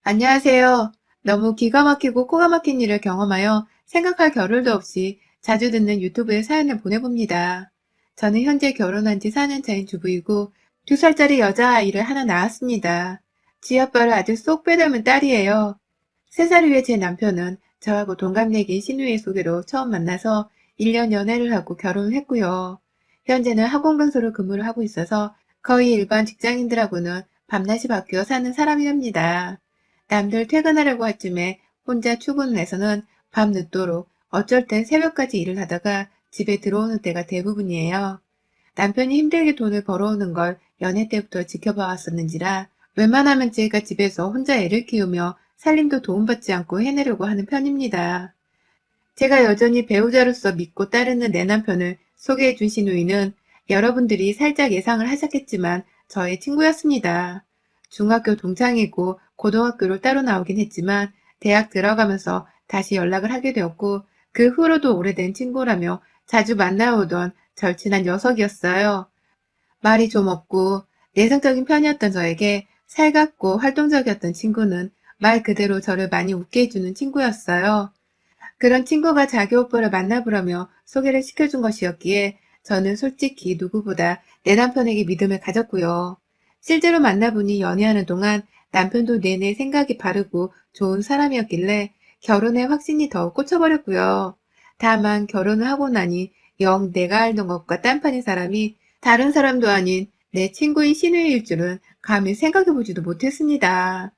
안녕하세요. 너무 기가 막히고 코가 막힌 일을 경험하여 생각할 겨를도 없이 자주 듣는 유튜브에 사연을 보내봅니다. 저는 현재 결혼한 지 4년 차인 주부이고 2살짜리 여자아이를 하나 낳았습니다. 쥐아빠를 아주 쏙 빼닮은 딸이에요. 3살 위에 제 남편은 저하고 동갑내기인 시누이 소개로 처음 만나서 1년 연애를 하고 결혼을 했고요. 현재는 학원 강사로 근무를 하고 있어서 거의 일반 직장인들하고는 밤낮이 바뀌어 사는 사람이랍니다. 남들 퇴근하려고 할 쯤에 혼자 출근을 해서는 밤 늦도록 어쩔 땐 새벽까지 일을 하다가 집에 들어오는 때가 대부분이에요. 남편이 힘들게 돈을 벌어오는 걸 연애 때부터 지켜봐 왔었는지라 웬만하면 제가 집에서 혼자 애를 키우며 살림도 도움받지 않고 해내려고 하는 편입니다. 제가 여전히 배우자로서 믿고 따르는 내 남편을 소개해 준 시누이는 여러분들이 살짝 예상을 하셨겠지만 저의 친구였습니다. 중학교 동창이고 고등학교를 따로 나오긴 했지만 대학 들어가면서 다시 연락을 하게 되었고 그 후로도 오래된 친구라며 자주 만나오던 절친한 녀석이었어요. 말이 좀 없고 내성적인 편이었던 저에게 살갑고 활동적이었던 친구는 말 그대로 저를 많이 웃게 해주는 친구였어요. 그런 친구가 자기 오빠를 만나보라며 소개를 시켜준 것이었기에 저는 솔직히 누구보다 내 남편에게 믿음을 가졌고요. 실제로 만나보니 연애하는 동안 남편도 내내 생각이 바르고 좋은 사람이었길래 결혼에 확신이 더 꽂혀버렸고요. 다만 결혼을 하고 나니 영 내가 알던 것과 딴판인 사람이 다른 사람도 아닌 내 친구인 신우이일 줄은 감히 생각해보지도 못했습니다.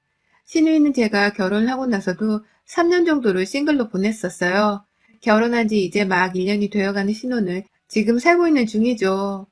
신우이는 제가 결혼을 하고 나서도 3년 정도를 싱글로 보냈었어요. 결혼한 지 이제 막 1년이 되어가는 신혼을 지금 살고 있는 중이죠.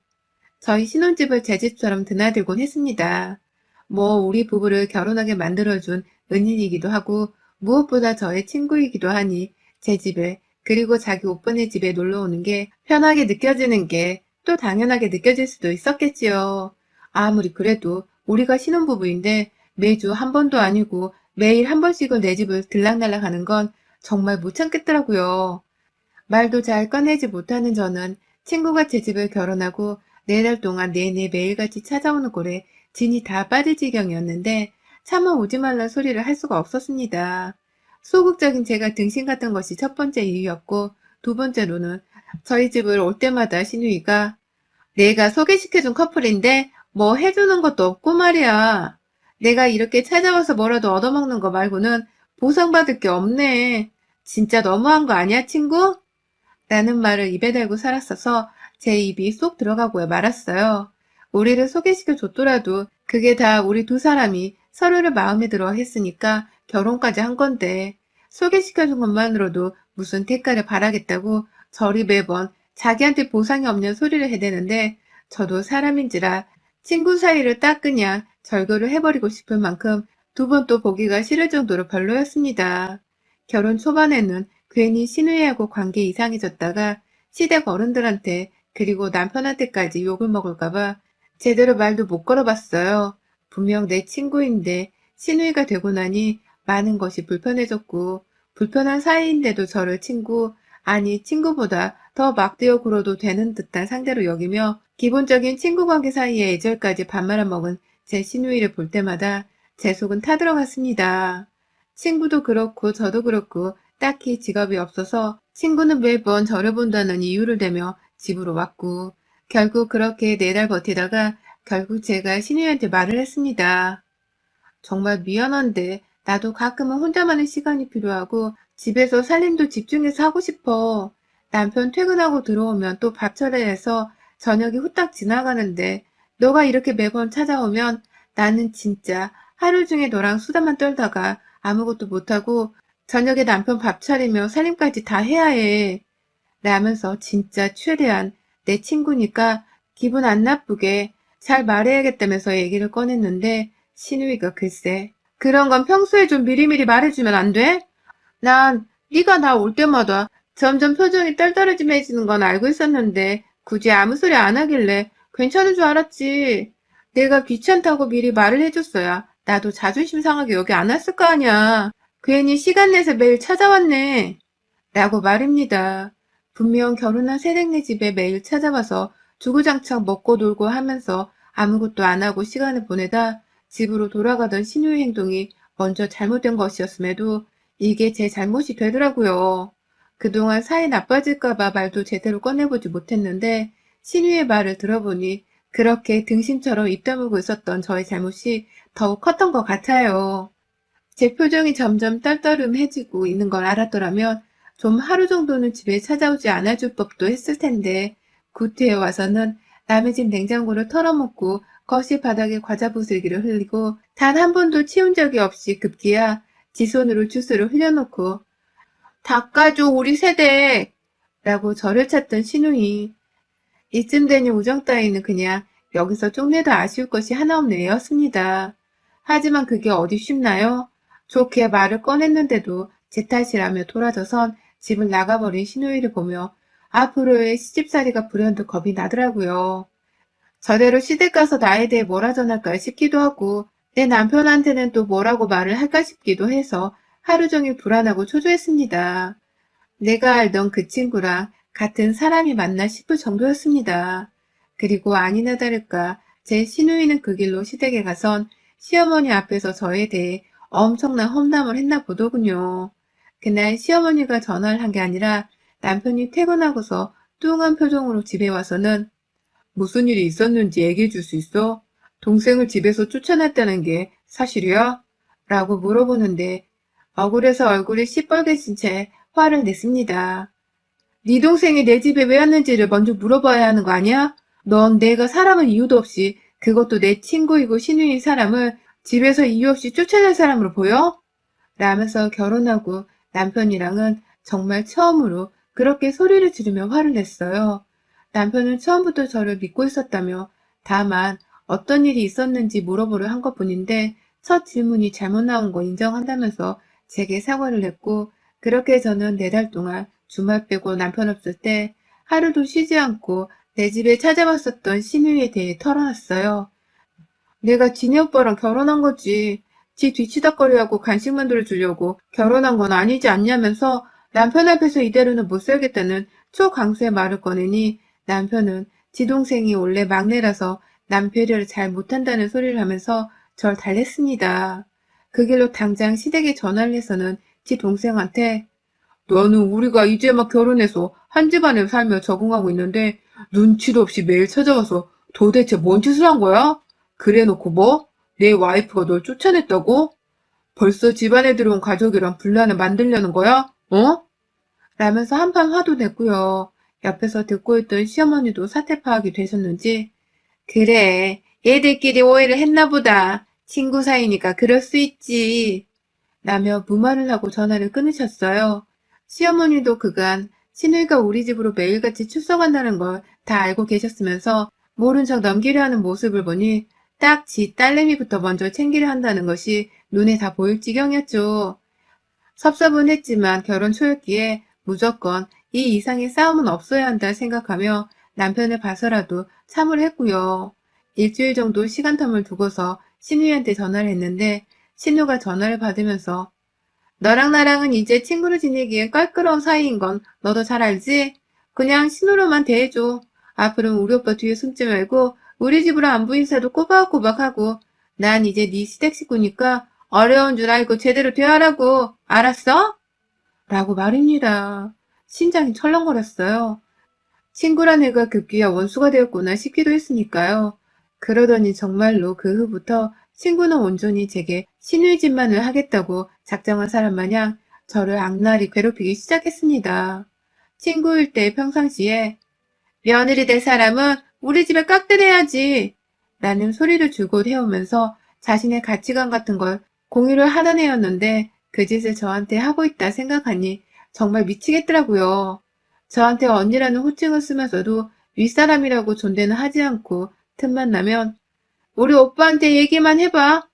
저희 신혼집을 제 집처럼 드나들곤 했습니다. 뭐 우리 부부를 결혼하게 만들어준 은인이기도 하고 무엇보다 저의 친구이기도 하니 제 집에 그리고 자기 오빠네 집에 놀러 오는 게 편하게 느껴지는 게 또 당연하게 느껴질 수도 있었겠지요. 아무리 그래도 우리가 신혼부부인데 매주 한 번도 아니고 매일 한 번씩은 내 집을 들락날락 하는 건 정말 못 참겠더라고요. 말도 잘 꺼내지 못하는 저는 친구가 제 집을 결혼하고 4달 동안 내내 매일같이 찾아오는 꼴에 진이 다 빠질 지경이었는데 차마 오지 말란 소리를 할 수가 없었습니다. 소극적인 제가 등신 같은 것이 첫 번째 이유였고 두 번째로는 저희 집을 올 때마다 신우이가 내가 소개시켜준 커플인데 뭐 해주는 것도 없고 말이야. 내가 이렇게 찾아와서 뭐라도 얻어먹는 거 말고는 보상받을 게 없네. 진짜 너무한 거 아니야, 친구? 라는 말을 입에 달고 살았어서 제 입이 쏙 들어가고야 말았어요. 우리를 소개시켜 줬더라도 그게 다 우리 두 사람이 서로를 마음에 들어 했으니까 결혼까지 한 건데 소개시켜 준 것만으로도 무슨 대가를 바라겠다고 저리 매번 자기한테 보상이 없는 소리를 해대는데 저도 사람인지라 친구 사이를 딱 그냥 절교를 해버리고 싶을 만큼 두 번 또 보기가 싫을 정도로 별로였습니다. 결혼 초반에는 괜히 신우이하고 관계 이상해졌다가 시댁 어른들한테 그리고 남편한테까지 욕을 먹을까봐 제대로 말도 못 걸어봤어요. 분명 내 친구인데 신우이가 되고 나니 많은 것이 불편해졌고 불편한 사이인데도 저를 친구, 아니 친구보다 더 막대어 굴어도 되는 듯한 상대로 여기며 기본적인 친구 관계 사이에 애절까지 밥 말아먹은 제 시누이를 볼 때마다 제 속은 타들어갔습니다. 친구도 그렇고 저도 그렇고 딱히 직업이 없어서 친구는 매번 저를 본다는 이유를 대며 집으로 왔고 결국 그렇게 4달 버티다가 결국 제가 시누이한테 말을 했습니다. 정말 미안한데 나도 가끔은 혼자만의 시간이 필요하고 집에서 살림도 집중해서 하고 싶어. 남편 퇴근하고 들어오면 또 밥 차려야 해서 저녁이 후딱 지나가는데 너가 이렇게 매번 찾아오면 나는 진짜 하루 중에 너랑 수다만 떨다가 아무것도 못하고 저녁에 남편 밥 차리며 살림까지 다 해야 해. 라면서 진짜 최대한 내 친구니까 기분 안 나쁘게 잘 말해야겠다면서 얘기를 꺼냈는데 신우이가 글쎄 그런 건 평소에 좀 미리미리 말해주면 안 돼? 난 네가 나 올 때마다 점점 표정이 떨떠름해지는 건 알고 있었는데 굳이 아무 소리 안 하길래 괜찮은 줄 알았지. 내가 귀찮다고 미리 말을 해줬어야 나도 자존심 상하게 여기 안 왔을 거 아니야. 괜히 시간 내서 매일 찾아왔네. 라고 말입니다. 분명 결혼한 새댁네 집에 매일 찾아와서 주구장창 먹고 놀고 하면서 아무것도 안 하고 시간을 보내다 집으로 돌아가던 신우의 행동이 먼저 잘못된 것이었음에도 이게 제 잘못이 되더라고요. 그동안 사이 나빠질까봐 말도 제대로 꺼내보지 못했는데 신우의 말을 들어보니 그렇게 등신처럼 입 다물고 있었던 저의 잘못이 더욱 컸던 것 같아요. 제 표정이 점점 떨떠름해지고 있는 걸 알았더라면 좀 하루 정도는 집에 찾아오지 않아줄 법도 했을 텐데 구태에 와서는 남의 집 냉장고를 털어먹고 거실 바닥에 과자 부스러기를 흘리고 단 한 번도 치운 적이 없이 급기야 지 손으로 주스를 흘려놓고 닦아줘 우리 세대 라고 저를 찾던 신우이. 이쯤 되니 우정 따위는 그냥 여기서 쪽내도 아쉬울 것이 하나 없는 애였습니다. 하지만 그게 어디 쉽나요? 좋게 말을 꺼냈는데도 제 탓이라며 돌아서선 집을 나가버린 신우이를 보며 앞으로의 시집살이가 불현듯 겁이 나더라고요. 저대로 시댁 가서 나에 대해 뭐라 전할까 싶기도 하고 내 남편한테는 또 뭐라고 말을 할까 싶기도 해서 하루 종일 불안하고 초조했습니다. 내가 알던 그 친구랑 같은 사람이 맞나 싶을 정도였습니다. 그리고 아니나 다를까 제 시누이는 그 길로 시댁에 가선 시어머니 앞에서 저에 대해 엄청난 험담을 했나 보더군요. 그날 시어머니가 전화를 한 게 아니라 남편이 퇴근하고서 뚱한 표정으로 집에 와서는 무슨 일이 있었는지 얘기해 줄 수 있어? 동생을 집에서 쫓아냈다는 게 사실이야? 라고 물어보는데 억울해서 얼굴이 시뻘개진 채 화를 냈습니다. 네 동생이 내 집에 왜 왔는지를 먼저 물어봐야 하는 거 아니야? 넌 내가 사람을 이유도 없이 그것도 내 친구이고 신우인 사람을 집에서 이유 없이 쫓아낼 사람으로 보여? 라면서 결혼하고 남편이랑은 정말 처음으로 그렇게 소리를 지르며 화를 냈어요. 남편은 처음부터 저를 믿고 있었다며 다만 어떤 일이 있었는지 물어보려 한 것뿐인데 첫 질문이 잘못 나온 거 인정한다면서 제게 사과를 했고 그렇게 저는 4달 동안 주말 빼고 남편 없을 때 하루도 쉬지 않고 내 집에 찾아왔었던 신우에 대해 털어놨어요. 내가 지네 오빠랑 결혼한 거지. 지 뒤치다꺼리하고 간식 만들어 주려고 결혼한 건 아니지 않냐면서 남편 앞에서 이대로는 못 살겠다는 초강수의 말을 꺼내니 남편은 지 동생이 원래 막내라서 남 배려를 잘 못한다는 소리를 하면서 절 달랬습니다. 그 길로 당장 시댁에 전화를 해서는 지 동생한테 너는 우리가 이제 막 결혼해서 한 집안에 살며 적응하고 있는데 눈치도 없이 매일 찾아와서 도대체 뭔 짓을 한 거야? 그래놓고 뭐? 내 와이프가 널 쫓아냈다고? 벌써 집안에 들어온 가족이랑 분란을 만들려는 거야? 어? 라면서 한판 화도 냈고요. 옆에서 듣고 있던 시어머니도 사태 파악이 되셨는지 그래, 얘들끼리 오해를 했나 보다. 친구 사이니까 그럴 수 있지. 라며 무말을 하고 전화를 끊으셨어요. 시어머니도 그간 시누이가 우리 집으로 매일같이 출석한다는 걸 다 알고 계셨으면서 모른 척 넘기려 하는 모습을 보니 딱 지 딸내미부터 먼저 챙기려 한다는 것이 눈에 다 보일 지경이었죠. 섭섭은 했지만 결혼 초였기에 무조건 이 이상의 싸움은 없어야 한다 생각하며 남편을 봐서라도 참을 했고요. 일주일 정도 시간텀을 두고서 신우이한테 전화를 했는데 신우가 전화를 받으면서 너랑 나랑은 이제 친구로 지내기엔 껄끄러운 사이인 건 너도 잘 알지? 그냥 신우로만 대해줘. 앞으로는 우리 오빠 뒤에 숨지 말고 우리 집으로 안부 인사도 꼬박꼬박하고 난 이제 네 시댁 식구니까 어려운 줄 알고 제대로 대하라고. 알았어? 라고 말입니다. 심장이 철렁거렸어요. 친구란 애가 급기야 원수가 되었구나 싶기도 했으니까요. 그러더니 정말로 그 후부터 친구는 온전히 제게 신의짓만을 하겠다고 작정한 사람 마냥 저를 악랄히 괴롭히기 시작했습니다. 친구일 때 평상시에 며느리 될 사람은 우리 집에 깍들해야지 라는 소리를 줄곧 해오면서 자신의 가치관 같은 걸 공유를 하던 애였는데 그 짓을 저한테 하고 있다 생각하니 정말 미치겠더라고요. 저한테 언니라는 호칭을 쓰면서도 윗사람이라고 존대는 하지 않고 틈만 나면 우리 오빠한테 얘기만 해봐.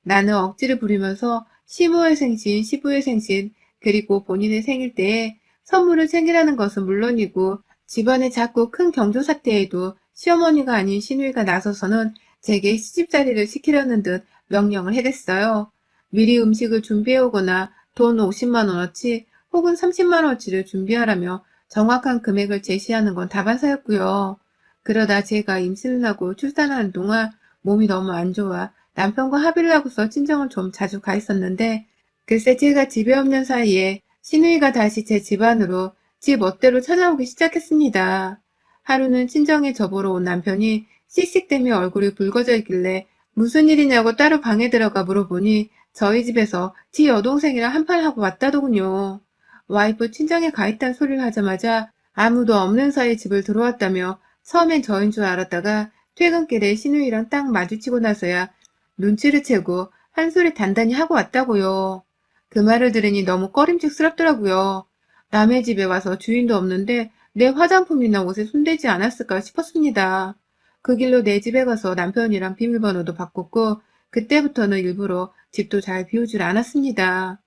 나는 억지를 부리면서 시부의 생신, 시부의 생신, 그리고 본인의 생일 때에 선물을 챙기라는 것은 물론이고 집안에 자꾸 큰 경조사태에도 시어머니가 아닌 시누이가 나서서는 제게 시집살이를 시키려는 듯 명령을 해댔어요. 미리 음식을 준비해오거나 돈 50만 원어치 혹은 30만 원어치를 준비하라며 정확한 금액을 제시하는 건 다반사였고요. 그러다 제가 임신을 하고 출산하는 동안 몸이 너무 안 좋아 남편과 합의를 하고서 친정을 좀 자주 가 있었는데 글쎄 제가 집에 없는 사이에 시누이가 다시 제 집안으로 지 멋대로 찾아오기 시작했습니다. 하루는 친정에 저보러 온 남편이 씩씩대며 얼굴이 붉어져 있길래 무슨 일이냐고 따로 방에 들어가 물어보니 저희 집에서 지 여동생이랑 한판하고 왔다더군요. 와이프 친정에 가 있다는 소리를 하자마자 아무도 없는 사이 집을 들어왔다며 처음엔 저인 줄 알았다가 퇴근길에 시누이랑 딱 마주치고 나서야 눈치를 채고 한 소리 단단히 하고 왔다고요. 그 말을 들으니 너무 꺼림칙스럽더라고요. 남의 집에 와서 주인도 없는데 내 화장품이나 옷에 손대지 않았을까 싶었습니다. 그 길로 내 집에 가서 남편이랑 비밀번호도 바꿨고 그때부터는 일부러 집도 잘 비우질 않았습니다.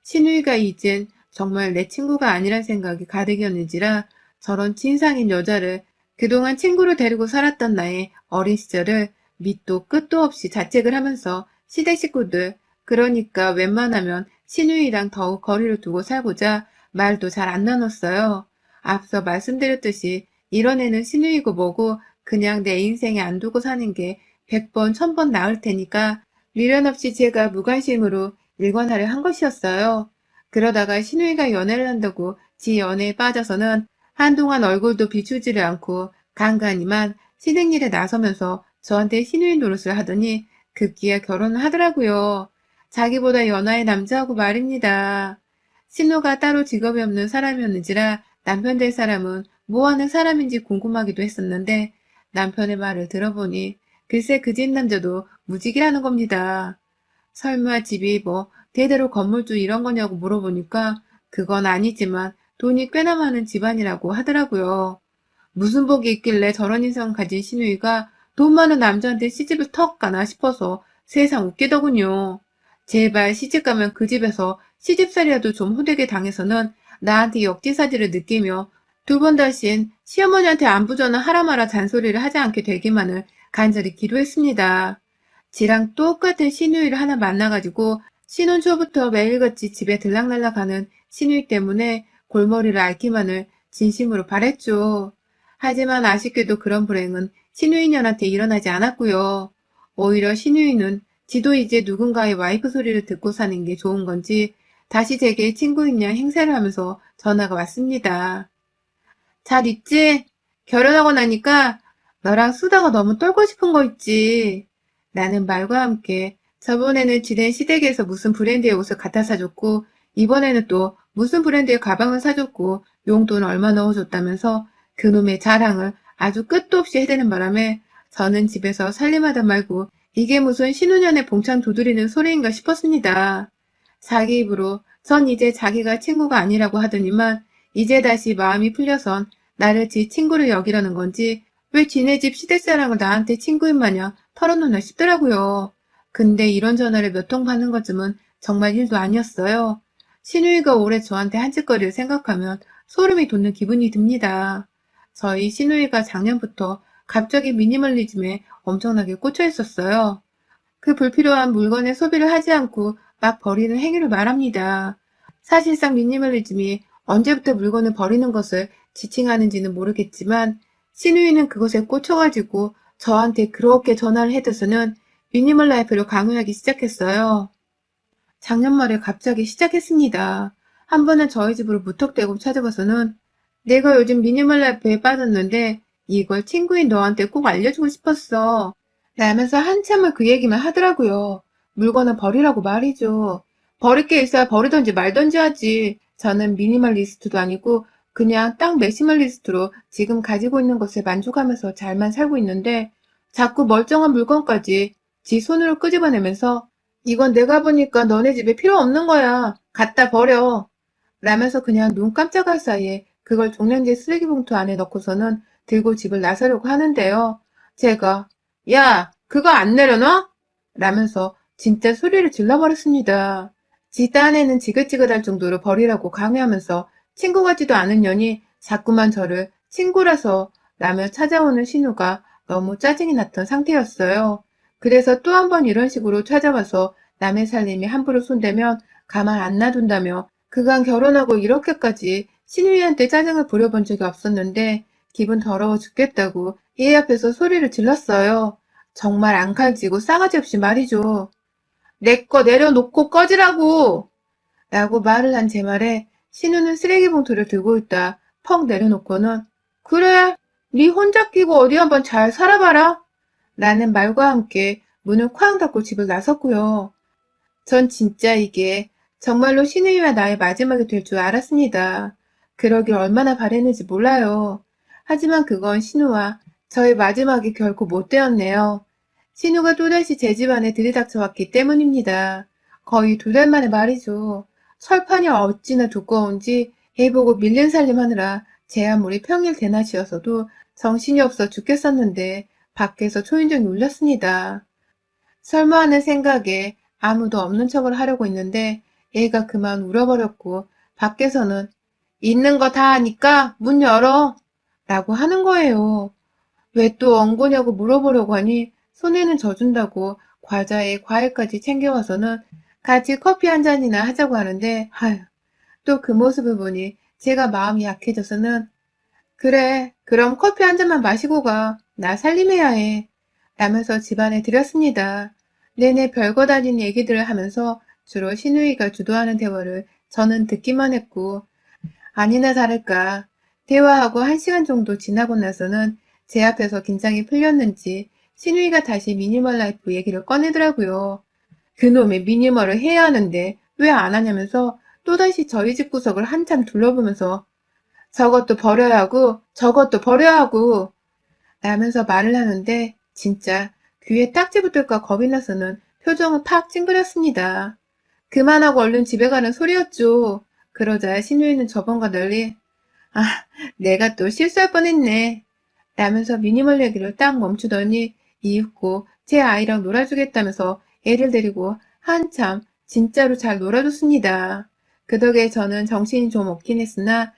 시누이가 이젠 정말 내 친구가 아니란 생각이 가득이었는지라 저런 진상인 여자를 그동안 친구로 데리고 살았던 나의 어린 시절을 밑도 끝도 없이 자책을 하면서 시댁 식구들, 그러니까 웬만하면 시누이랑 더욱 거리를 두고 살고자 말도 잘 안 나눴어요. 앞서 말씀드렸듯이 이런 애는 시누이고 뭐고 그냥 내 인생에 안 두고 사는 게 100번, 1000번 나을 테니까 미련 없이 제가 무관심으로 일관하려 한 것이었어요. 그러다가 시누이가 연애를 한다고 지 연애에 빠져서는 한동안 얼굴도 비추지를 않고 간간이만 시댁 일에 나서면서 저한테 시누이 노릇을 하더니 급기야 결혼을 하더라고요. 자기보다 연하의 남자하고 말입니다. 신우가 따로 직업이 없는 사람이었는지라 남편 될 사람은 뭐 하는 사람인지 궁금하기도 했었는데 남편의 말을 들어보니 글쎄 그 집 남자도 무직이라는 겁니다. 설마 집이 뭐 대대로 건물주 이런 거냐고 물어보니까 그건 아니지만 돈이 꽤나 많은 집안이라고 하더라고요. 무슨 복이 있길래 저런 인상을 가진 시누이가 돈 많은 남자한테 시집을 턱 가나 싶어서 세상 웃기더군요. 제발 시집가면 그 집에서 시집살이라도 좀 호되게 당해서는 나한테 역지사지를 느끼며 두 번 다신 시어머니한테 안부 전화 하라 마라 잔소리를 하지 않게 되기만을 간절히 기도했습니다. 지랑 똑같은 시누이를 하나 만나가지고 신혼 초부터 매일같이 집에 들락날락하는 시누이 때문에 골머리를 앓기만을 진심으로 바랬죠. 하지만 아쉽게도 그런 불행은 시누이년한테 일어나지 않았고요. 오히려 시누이는 지도 이제 누군가의 와이프 소리를 듣고 사는 게 좋은 건지 다시 제게 친구인 양 행세를 하면서 전화가 왔습니다. 잘 있지? 결혼하고 나니까 너랑 수다가 너무 떨고 싶은 거 있지. 라는 말과 함께 저번에는 지낸 시댁에서 무슨 브랜드의 옷을 갖다 사줬고 이번에는 또 무슨 브랜드의 가방을 사줬고 용돈 얼마 넣어줬다면서 그놈의 자랑을 아주 끝도 없이 해대는 바람에 저는 집에서 살림하다 말고 이게 무슨 신혼년에 봉창 두드리는 소리인가 싶었습니다. 자기 입으로 전 이제 자기가 친구가 아니라고 하더니만 이제 다시 마음이 풀려선 나를 지 친구를 여기려는 건지 왜 지네 집 시댁사랑을 나한테 친구인 마냥 털어놓나 싶더라고요. 근데 이런 전화를 몇 통 받는 것쯤은 정말 일도 아니었어요. 시누이가 올해 저한테 한 짓거리를 생각하면 소름이 돋는 기분이 듭니다. 저희 시누이가 작년부터 갑자기 미니멀리즘에 엄청나게 꽂혀 있었어요. 그 불필요한 물건의 소비를 하지 않고 막 버리는 행위를 말합니다. 사실상 미니멀리즘이 언제부터 물건을 버리는 것을 지칭하는지는 모르겠지만 시누이는 그것에 꽂혀가지고 저한테 그렇게 전화를 해대서는 미니멀 라이프를 강요하기 시작했어요. 작년 말에 갑자기 시작했습니다. 한 번은 저희 집으로 무턱대고 찾아와서는 내가 요즘 미니멀 라이프에 빠졌는데 이걸 친구인 너한테 꼭 알려주고 싶었어. 라면서 한참을 그 얘기만 하더라고요. 물건을 버리라고 말이죠. 버릴 게 있어야 버리던지 말던지 하지. 저는 미니멀리스트도 아니고 그냥 딱 매시멀리스트로 지금 가지고 있는 것에 만족하면서 잘만 살고 있는데 자꾸 멀쩡한 물건까지 지 손으로 끄집어내면서 이건 내가 보니까 너네 집에 필요 없는 거야. 갖다 버려. 라면서 그냥 눈 깜짝할 사이에 그걸 종량제 쓰레기 봉투 안에 넣고서는 들고 집을 나서려고 하는데요. 제가 야, 그거 안 내려놔? 라면서 진짜 소리를 질러버렸습니다. 지 딴에는 지긋지긋할 정도로 버리라고 강요하면서 친구 같지도 않은 년이 자꾸만 저를 친구라서 라며 찾아오는 신우가 너무 짜증이 났던 상태였어요. 그래서 또 한 번 이런 식으로 찾아와서 남의 살림에 함부로 손대면 가만 안 놔둔다며 그간 결혼하고 이렇게까지 신우이한테 짜증을 부려본 적이 없었는데 기분 더러워 죽겠다고 얘 앞에서 소리를 질렀어요. 정말 앙칼지고 싸가지 없이 말이죠. 내 거 내려놓고 꺼지라고! 라고 말을 한 제 말에 신우는 쓰레기 봉투를 들고 있다 펑 내려놓고는 그래, 네 혼자 끼고 어디 한번 잘 살아봐라! 라는 말과 함께 문을 쾅 닫고 집을 나섰고요. 전 진짜 이게 정말로 신우이와 나의 마지막이 될 줄 알았습니다. 그러길 얼마나 바랬는지 몰라요. 하지만 그건 신우와 저의 마지막이 결코 못 되었네요. 신우가 또다시 제 집안에 들이닥쳐왔기 때문입니다. 거의 2달 만에 말이죠. 철판이 어찌나 두꺼운지 애 보고 밀린 살림하느라 제 아무리 평일 대낮이어서도 정신이 없어 죽겠었는데 밖에서 초인종이 울렸습니다. 설마 하는 생각에 아무도 없는 척을 하려고 했는데 애가 그만 울어버렸고 밖에서는 있는 거 다 아니까 문 열어! 라고 하는 거예요. 왜 또 엉거냐고 물어보려고 하니 손에는 져준다고 과자에 과일까지 챙겨와서는 같이 커피 한 잔이나 하자고 하는데 또 그 모습을 보니 제가 마음이 약해져서는 그래, 그럼 커피 한 잔만 마시고 가. 나 살림해야 해. 라면서 집안에 들였습니다. 내내 별것 아닌 얘기들을 하면서 주로 신우이가 주도하는 대화를 저는 듣기만 했고 아니나 다를까 대화하고 1시간 정도 지나고 나서는 제 앞에서 긴장이 풀렸는지 신우이가 다시 미니멀 라이프 얘기를 꺼내더라고요. 그놈의 미니멀을 해야 하는데 왜 안 하냐면서 또다시 저희 집 구석을 한참 둘러보면서 저것도 버려야 하고 저것도 버려야 하고 라면서 말을 하는데 진짜 귀에 딱지 붙을까 겁이 나서는 표정을 팍 찡그렸습니다. 그만하고 얼른 집에 가는 소리였죠. 그러자 신우이는 저번과 달리 아, 내가 또 실수할 뻔했네. 라면서 미니멀 얘기를 딱 멈추더니 이윽고 제 아이랑 놀아주겠다면서 애를 데리고 한참 진짜로 잘 놀아줬습니다. 그 덕에 저는 정신이 좀 없긴 했으나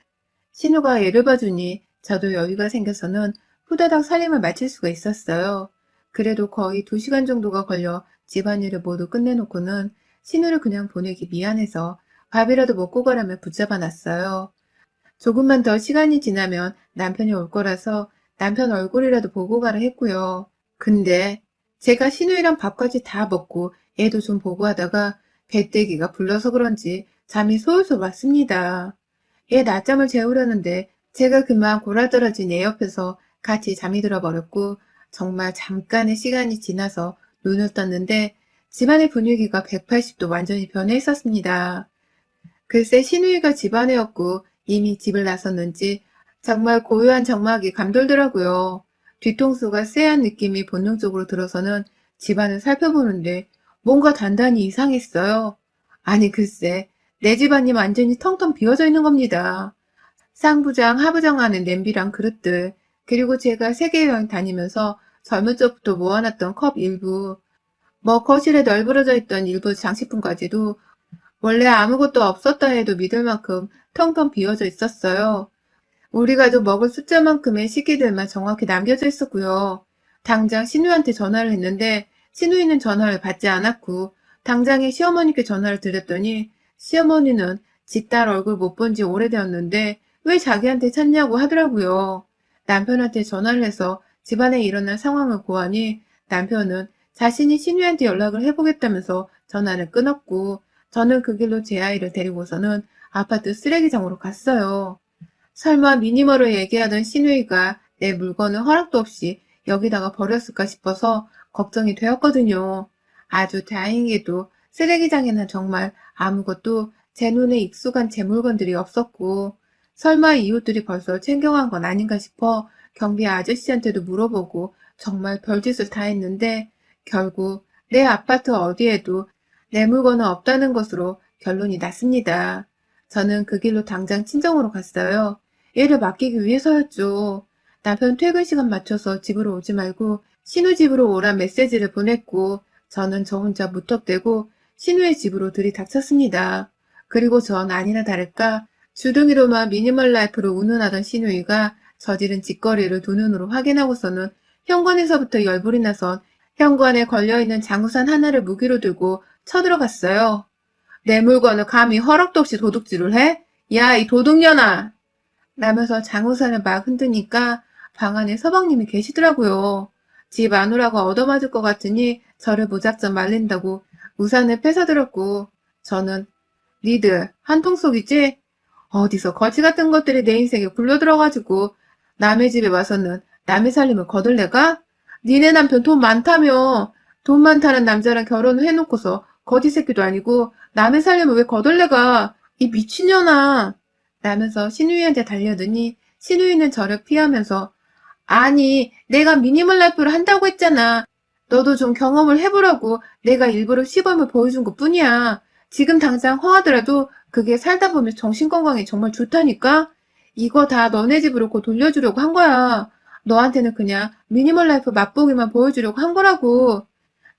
신우가 애를 봐주니 저도 여유가 생겨서는 후다닥 살림을 마칠 수가 있었어요. 그래도 거의 2시간 정도가 걸려 집안일을 모두 끝내놓고는 신우를 그냥 보내기 미안해서 밥이라도 먹고 가라며 붙잡아 놨어요. 조금만 더 시간이 지나면 남편이 올 거라서 남편 얼굴이라도 보고 가라 했고요. 근데 제가 신우이랑 밥까지 다 먹고 애도 좀 보고 하다가 배때기가 불러서 그런지 잠이 솔솔 왔습니다. 애 낮잠을 재우려는데 제가 그만 골아떨어진 애 옆에서 같이 잠이 들어버렸고 정말 잠깐의 시간이 지나서 눈을 떴는데 집안의 분위기가 180도 완전히 변해 있었습니다. 글쎄 신우이가 집안에였고 이미 집을 나섰는지 정말 고요한 정막이 감돌더라고요. 뒤통수가 쎄한 느낌이 본능적으로 들어서는 집안을 살펴보는데 뭔가 단단히 이상했어요. 아니 글쎄 내 집안이 완전히 텅텅 비어져 있는 겁니다. 상부장, 하부장하는 냄비랑 그릇들, 그리고 제가 세계여행 다니면서 젊은 적부터 모아놨던 컵 일부, 거실에 널브러져 있던 일부 장식품까지도 원래 아무것도 없었다 해도 믿을 만큼 텅텅 비어져 있었어요. 우리 가족 먹을 숫자만큼의 식기들만 정확히 남겨져 있었고요. 당장 신우한테 전화를 했는데 신우이는 전화를 받지 않았고 당장에 시어머니께 전화를 드렸더니 시어머니는 지 딸 얼굴 못 본 지 오래되었는데 왜 자기한테 찾냐고 하더라고요. 남편한테 전화를 해서 집안에 일어난 상황을 고하니 남편은 자신이 신우한테 연락을 해보겠다면서 전화를 끊었고 저는 그 길로 제 아이를 데리고서는 아파트 쓰레기장으로 갔어요. 설마 미니멀을 얘기하던 신우이가 내 물건을 허락도 없이 여기다가 버렸을까 싶어서 걱정이 되었거든요. 아주 다행히도 쓰레기장에는 정말 아무것도 제 눈에 익숙한 제 물건들이 없었고 설마 이웃들이 벌써 챙겨간 건 아닌가 싶어 경비 아저씨한테도 물어보고 정말 별짓을 다 했는데 결국 내 아파트 어디에도 내 물건은 없다는 것으로 결론이 났습니다. 저는 그 길로 당장 친정으로 갔어요. 애를 맡기기 위해서였죠. 남편 퇴근 시간 맞춰서 집으로 오지 말고 신우 집으로 오란 메시지를 보냈고 저는 저 혼자 무턱대고 신우의 집으로 들이닥쳤습니다. 그리고 전 아니나 다를까 주둥이로만 미니멀 라이프를 운운하던 신우이가 저지른 짓거리를 두 눈으로 확인하고서는 현관에서부터 열불이 나선 현관에 걸려있는 장우산 하나를 무기로 들고 쳐들어갔어요. 내 물건을 감히 허락도 없이 도둑질을 해? 야, 이 도둑년아! 라면서 장우산을 막 흔드니까 방 안에 서방님이 계시더라고요. 집 안 오라고 얻어맞을 것 같으니 저를 무작정 말린다고 우산을 뺏어들었고 저는 니들 한통속이지? 어디서 거지 같은 것들이 내 인생에 굴러들어가지고 남의 집에 와서는 남의 살림을 거들래가? 니네 남편 돈 많다며. 돈 많다는 남자랑 결혼을 해놓고서 거지 새끼도 아니고 남의 살림을 왜 거들래가? 이 미친년아. 라면서 신우이한테 달려드니 신우이는 저를 피하면서 아니 내가 미니멀 라이프를 한다고 했잖아. 너도 좀 경험을 해보라고 내가 일부러 시범을 보여준 것뿐이야. 지금 당장 허하더라도 그게 살다 보면 정신건강에 정말 좋다니까? 이거 다 너네 집으로 곧 돌려주려고 한 거야. 너한테는 그냥 미니멀 라이프 맛보기만 보여주려고 한 거라고.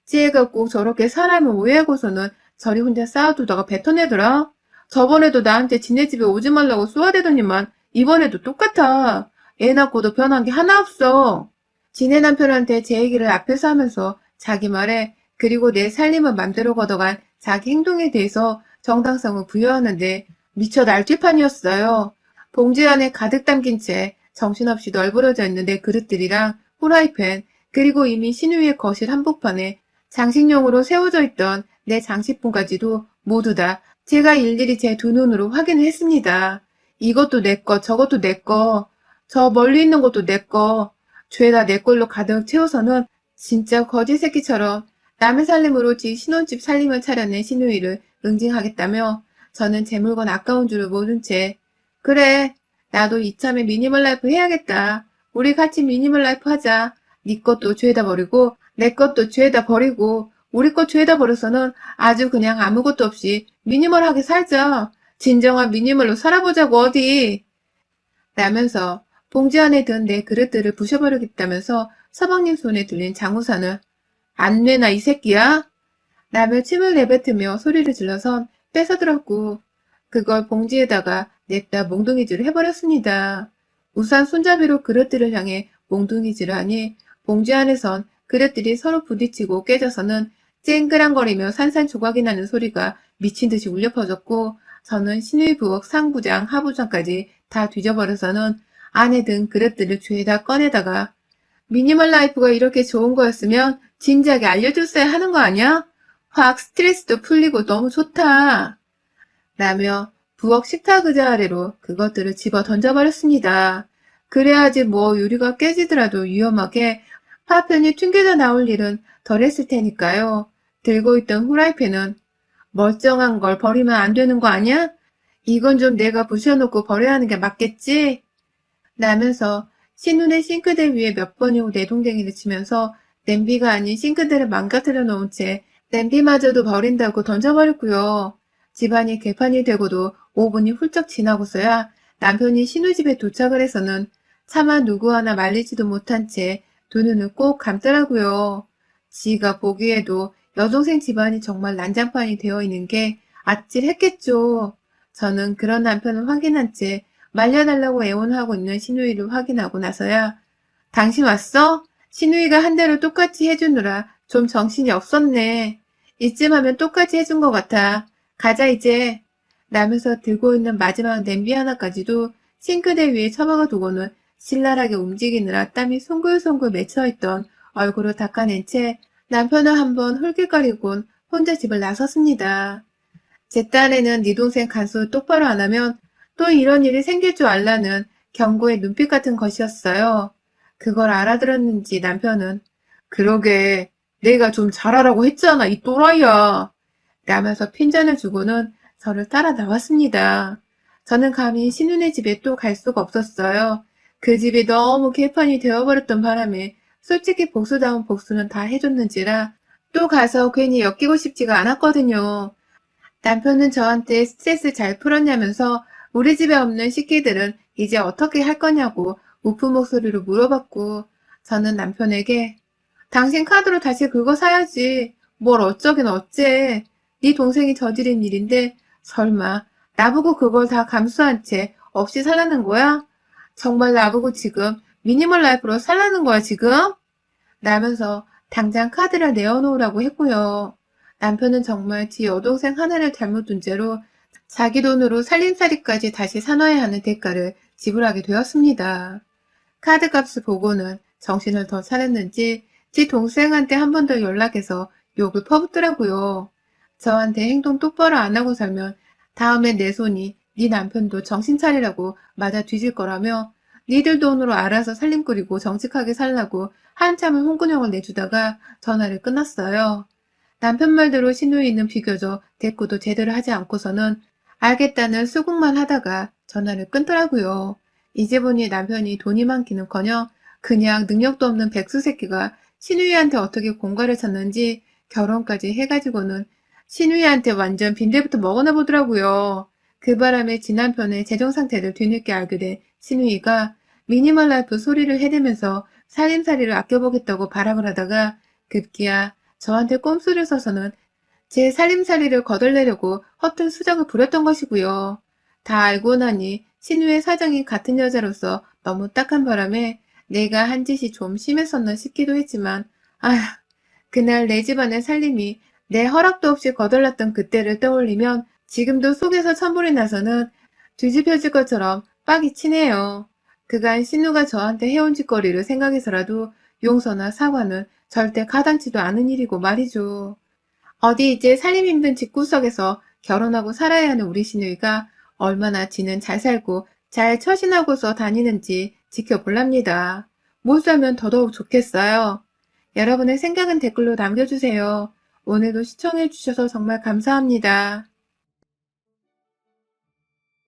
찌애가 꼭 저렇게 사람을 오해하고서는 저리 혼자 쌓아두다가 뱉어내더라. 저번에도 나한테 지네 집에 오지 말라고 쏘아대더니만 이번에도 똑같아. 애 낳고도 변한 게 하나 없어. 지네 남편한테 제 얘기를 앞에서 하면서 자기 말에 그리고 내 살림을 맘대로 걷어간 자기 행동에 대해서 정당성을 부여하는데 미쳐 날뛰판이었어요. 봉지 안에 가득 담긴 채 정신없이 널브러져 있는 내 그릇들이랑 후라이팬 그리고 이미 신우이의 거실 한복판에 장식용으로 세워져 있던 내 장식품까지도 모두 다 제가 일일이 제 두 눈으로 확인을 했습니다. 이것도 내 거, 저것도 내 거, 저 멀리 있는 것도 내 거, 죄다 내 걸로 가득 채워서는 진짜 거지 새끼처럼 남의 살림으로 지 신혼집 살림을 차려낸 신우이를 응징하겠다며 저는 제 물건 아까운 줄을 모른 채 그래, 나도 이참에 미니멀 라이프 해야겠다. 우리 같이 미니멀 라이프 하자. 네 것도 죄다 버리고 내 것도 죄다 버리고 우리 것 죄다 버려서는 아주 그냥 아무것도 없이 미니멀하게 살자. 진정한 미니멀로 살아보자고 어디. 라면서 봉지 안에 든 내 그릇들을 부셔버리겠다면서 서방님 손에 들린 장우산을 안 내나 이 새끼야? 라며 침을 내뱉으며 소리를 질러선 뺏어들었고 그걸 봉지에다가 냅다 몽둥이질을 해버렸습니다. 우산 손잡이로 그릇들을 향해 몽둥이질을 하니 봉지 안에선 그릇들이 서로 부딪히고 깨져서는 쨍그랑거리며 산산조각이 나는 소리가 미친 듯이 울려 퍼졌고 저는 신의 부엌 상부장, 하부장까지 다 뒤져버려서는 안에 든 그릇들을 죄다 꺼내다가 미니멀 라이프가 이렇게 좋은 거였으면 진작에 알려줬어야 하는 거 아니야? 확 스트레스도 풀리고 너무 좋다. 라며 부엌 식탁 의자 아래로 그것들을 집어 던져버렸습니다. 그래야지 뭐 유리가 깨지더라도 위험하게 파편이 튕겨져 나올 일은 덜했을 테니까요. 들고 있던 후라이팬은 멀쩡한 걸 버리면 안 되는 거 아니야? 이건 좀 내가 부셔놓고 버려야 하는 게 맞겠지? 라면서 신혼의 싱크대 위에 몇 번이고 내동댕이를 치면서 냄비가 아닌 싱크대를 망가뜨려 놓은 채 냄비마저도 버린다고 던져버렸고요. 집안이 개판이 되고도 5분이 훌쩍 지나고서야 남편이 신우집에 도착을 해서는 차마 누구 하나 말리지도 못한 채 두 눈을 꼭 감더라고요. 지가 보기에도 여동생 집안이 정말 난장판이 되어 있는 게 아찔했겠죠. 저는 그런 남편을 확인한 채 말려달라고 애원하고 있는 신우이를 확인하고 나서야 당신 왔어? 신우이가 한 대로 똑같이 해주느라 좀 정신이 없었네. 이쯤 하면 똑같이 해준 것 같아. 가자 이제. 라면서 들고 있는 마지막 냄비 하나까지도 싱크대 위에 처박아 두고는 신랄하게 움직이느라 땀이 송글송글 맺혀있던 얼굴을 닦아낸 채 남편을 한번 홀깃거리곤 혼자 집을 나섰습니다. 제 딸애는 네 동생 간수를 똑바로 안 하면 또 이런 일이 생길 줄 알라는 경고의 눈빛 같은 것이었어요. 그걸 알아들었는지 남편은 그러게 내가 좀 잘하라고 했잖아 이 또라이야. 라면서 핀잔을 주고는 저를 따라 나왔습니다. 저는 감히 신우네 집에 또 갈 수가 없었어요. 그 집이 너무 개판이 되어버렸던 바람에 솔직히 복수다운 복수는 다 해줬는지라 또 가서 괜히 엮이고 싶지가 않았거든요. 남편은 저한테 스트레스 잘 풀었냐면서 우리 집에 없는 식기들은 이제 어떻게 할 거냐고 우픈 목소리로 물어봤고 저는 남편에게 당신 카드로 다시 긁어 사야지. 뭘 어쩌긴 어째. 네 동생이 저지른 일인데 설마 나보고 그걸 다 감수한 채 없이 살라는 거야? 정말 나보고 지금 미니멀 라이프로 살라는 거야 지금? 라면서 당장 카드를 내어놓으라고 했고요. 남편은 정말 지 여동생 하나를 잘못 둔 채로 자기 돈으로 살림살이까지 다시 사놔야 하는 대가를 지불하게 되었습니다. 카드값을 보고는 정신을 더 차렸는지 지 동생한테 한 번 더 연락해서 욕을 퍼붓더라고요. 저한테 행동 똑바로 안 하고 살면 다음에 내 손이 네 남편도 정신 차리라고 맞아 뒤질 거라며 니들 돈으로 알아서 살림 꾸리고 정직하게 살라고 한참을 홍군형을 내주다가 전화를 끊었어요. 남편 말대로 시누이는 비교적 대꾸도 제대로 하지 않고서는 알겠다는 수긍만 하다가 전화를 끊더라고요. 이제 보니 남편이 돈이 많기는커녕 그냥 능력도 없는 백수 새끼가 시누이한테 어떻게 공갈을 쳤는지 결혼까지 해가지고는 시누이한테 완전 빈대부터 먹어나 보더라고요. 그 바람에 지남편의 재정 상태를 뒤늦게 알게 된 시누이가 미니멀 라이프 소리를 해대면서 살림살이를 아껴보겠다고 발악을 하다가 급기야 저한테 꼼수를 써서는 제 살림살이를 거덜내려고 허튼 수작을 부렸던 것이고요. 다 알고 나니 신우의 사정이 같은 여자로서 너무 딱한 바람에 내가 한 짓이 좀 심했었나 싶기도 했지만 아휴, 그날 내 집안의 살림이 내 허락도 없이 거덜났던 그때를 떠올리면 지금도 속에서 천불이 나서는 뒤집혀질 것처럼 빡이 치네요. 그간 신우가 저한테 해온 짓거리를 생각해서라도 용서나 사과는 절대 가당치도 않은 일이고 말이죠. 어디 이제 살림 힘든 집구석에서 결혼하고 살아야 하는 우리 시누이가 얼마나 지는 잘 살고 잘 처신하고서 다니는지 지켜볼랍니다. 못 살면 더더욱 좋겠어요. 여러분의 생각은 댓글로 남겨주세요. 오늘도 시청해주셔서 정말 감사합니다.